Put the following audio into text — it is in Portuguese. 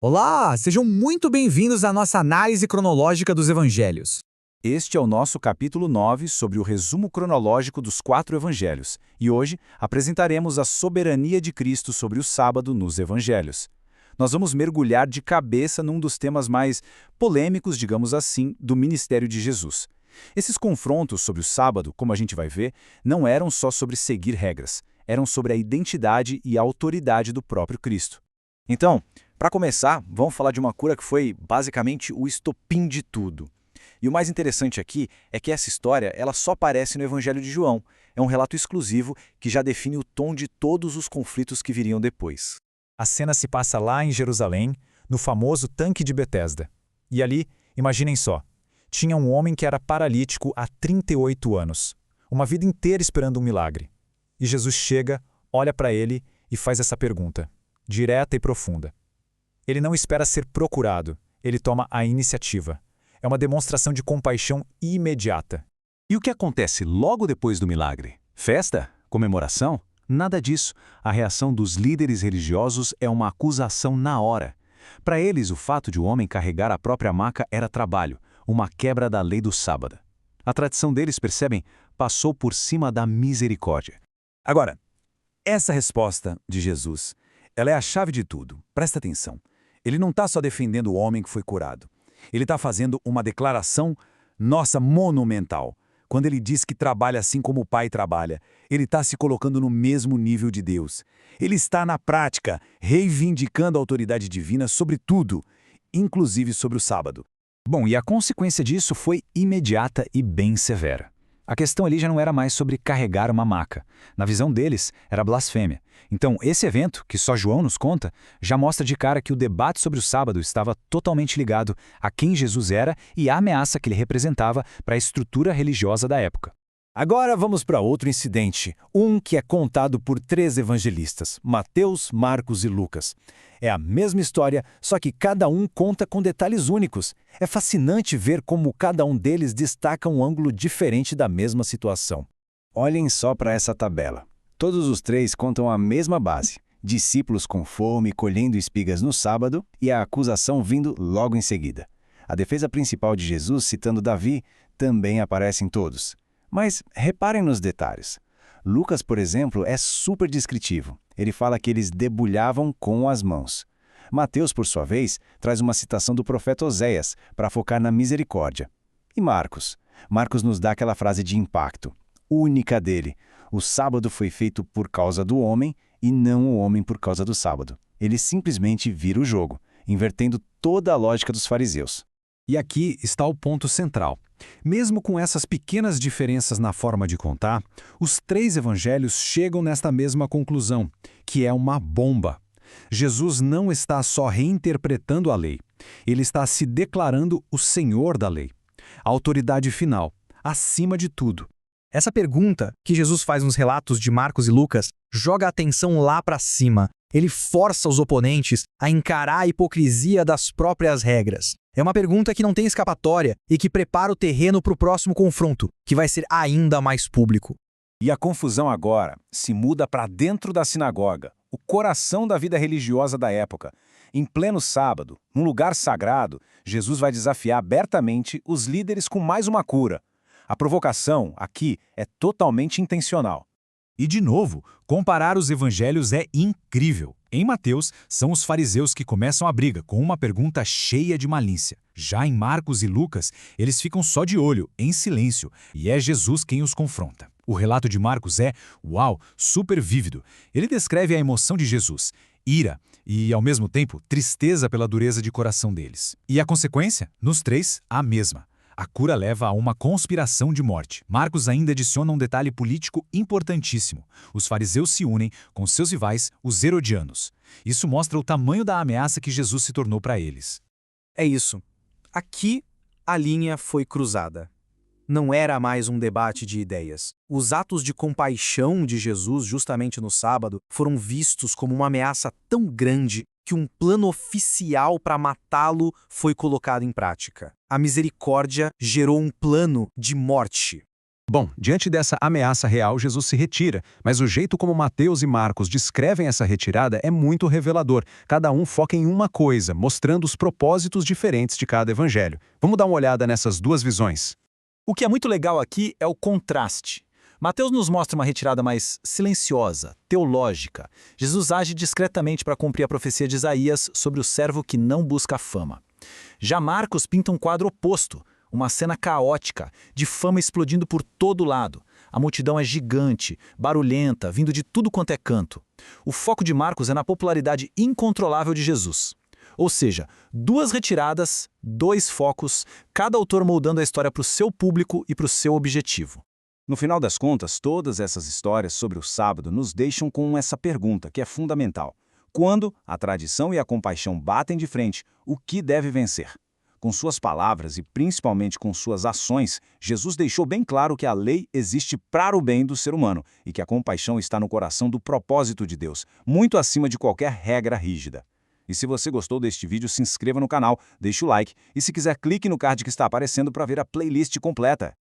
Olá, sejam muito bem-vindos à nossa análise cronológica dos evangelhos. Este é o nosso capítulo 9 sobre o resumo cronológico dos 4 evangelhos, e hoje apresentaremos a soberania de Cristo sobre o sábado nos evangelhos. Nós vamos mergulhar de cabeça num dos temas mais polêmicos, digamos assim, do ministério de Jesus. Esses confrontos sobre o sábado, como a gente vai ver, não eram só sobre seguir regras, eram sobre a identidade e a autoridade do próprio Cristo. Então, para começar, vamos falar de uma cura que foi basicamente o estopim de tudo. E o mais interessante aqui é que essa história ela só aparece no Evangelho de João. É um relato exclusivo que já define o tom de todos os conflitos que viriam depois. A cena se passa lá em Jerusalém, no famoso tanque de Betesda. E ali, imaginem só, tinha um homem que era paralítico há 38 anos, uma vida inteira esperando um milagre. E Jesus chega, olha para ele e faz essa pergunta, direta e profunda. Ele não espera ser procurado, ele toma a iniciativa. É uma demonstração de compaixão imediata. E o que acontece logo depois do milagre? Festa? Comemoração? Nada disso. A reação dos líderes religiosos é uma acusação na hora. Para eles, o fato de o homem carregar a própria maca era trabalho, uma quebra da lei do sábado. A tradição deles, percebem, passou por cima da misericórdia. Agora, essa resposta de Jesus, ela é a chave de tudo. Presta atenção. Ele não está só defendendo o homem que foi curado. Ele está fazendo uma declaração, monumental. Quando ele diz que trabalha assim como o Pai trabalha, ele está se colocando no mesmo nível de Deus. Ele está, na prática, reivindicando a autoridade divina sobre tudo, inclusive sobre o sábado. Bom, e a consequência disso foi imediata e bem severa. A questão ali já não era mais sobre carregar uma maca. Na visão deles, era blasfêmia. Então, esse evento, que só João nos conta, já mostra de cara que o debate sobre o sábado estava totalmente ligado a quem Jesus era e a ameaça que ele representava para a estrutura religiosa da época. Agora vamos para outro incidente, um que é contado por 3 evangelistas, Mateus, Marcos e Lucas. É a mesma história, só que cada um conta com detalhes únicos. É fascinante ver como cada um deles destaca um ângulo diferente da mesma situação. Olhem só para essa tabela. Todos os 3 contam a mesma base. Discípulos com fome colhendo espigas no sábado e a acusação vindo logo em seguida. A defesa principal de Jesus, citando Davi, também aparece em todos. Mas reparem nos detalhes. Lucas, por exemplo, é super descritivo. Ele fala que eles debulhavam com as mãos. Mateus, por sua vez, traz uma citação do profeta Oséias para focar na misericórdia. E Marcos? Marcos nos dá aquela frase de impacto, única dele. O sábado foi feito por causa do homem e não o homem por causa do sábado. Ele simplesmente vira o jogo, invertendo toda a lógica dos fariseus. E aqui está o ponto central. Mesmo com essas pequenas diferenças na forma de contar, os 3 evangelhos chegam nesta mesma conclusão, que é uma bomba. Jesus não está só reinterpretando a lei, ele está se declarando o Senhor da lei, a autoridade final, acima de tudo. Essa pergunta que Jesus faz nos relatos de Marcos e Lucas joga a atenção lá para cima. Ele força os oponentes a encarar a hipocrisia das próprias regras. É uma pergunta que não tem escapatória e que prepara o terreno para o próximo confronto, que vai ser ainda mais público. E a confusão agora se muda para dentro da sinagoga, o coração da vida religiosa da época. Em pleno sábado, num lugar sagrado, Jesus vai desafiar abertamente os líderes com mais uma cura. A provocação, aqui, é totalmente intencional. E, de novo, comparar os evangelhos é incrível. Em Mateus, são os fariseus que começam a briga com uma pergunta cheia de malícia. Já em Marcos e Lucas, eles ficam só de olho, em silêncio, e é Jesus quem os confronta. O relato de Marcos é, super vívido. Ele descreve a emoção de Jesus, ira e, ao mesmo tempo, tristeza pela dureza de coração deles. E a consequência? Nos 3, a mesma. A cura leva a uma conspiração de morte. Marcos ainda adiciona um detalhe político importantíssimo. Os fariseus se unem com seus rivais, os herodianos. Isso mostra o tamanho da ameaça que Jesus se tornou para eles. É isso. Aqui, a linha foi cruzada. Não era mais um debate de ideias. Os atos de compaixão de Jesus, justamente no sábado, foram vistos como uma ameaça tão grande que um plano oficial para matá-lo foi colocado em prática. A misericórdia gerou um plano de morte. Bom, diante dessa ameaça real, Jesus se retira, mas o jeito como Mateus e Marcos descrevem essa retirada é muito revelador. Cada um foca em uma coisa, mostrando os propósitos diferentes de cada evangelho. Vamos dar uma olhada nessas duas visões. O que é muito legal aqui é o contraste. Mateus nos mostra uma retirada mais silenciosa, teológica. Jesus age discretamente para cumprir a profecia de Isaías sobre o servo que não busca fama. Já Marcos pinta um quadro oposto, uma cena caótica, de fama explodindo por todo lado. A multidão é gigante, barulhenta, vindo de tudo quanto é canto. O foco de Marcos é na popularidade incontrolável de Jesus. Ou seja, duas retiradas, dois focos, cada autor moldando a história para o seu público e para o seu objetivo. No final das contas, todas essas histórias sobre o sábado nos deixam com essa pergunta, que é fundamental. Quando a tradição e a compaixão batem de frente, o que deve vencer? Com suas palavras e principalmente com suas ações, Jesus deixou bem claro que a lei existe para o bem do ser humano e que a compaixão está no coração do propósito de Deus, muito acima de qualquer regra rígida. E se você gostou deste vídeo, se inscreva no canal, deixe o like e se quiser clique no card que está aparecendo para ver a playlist completa.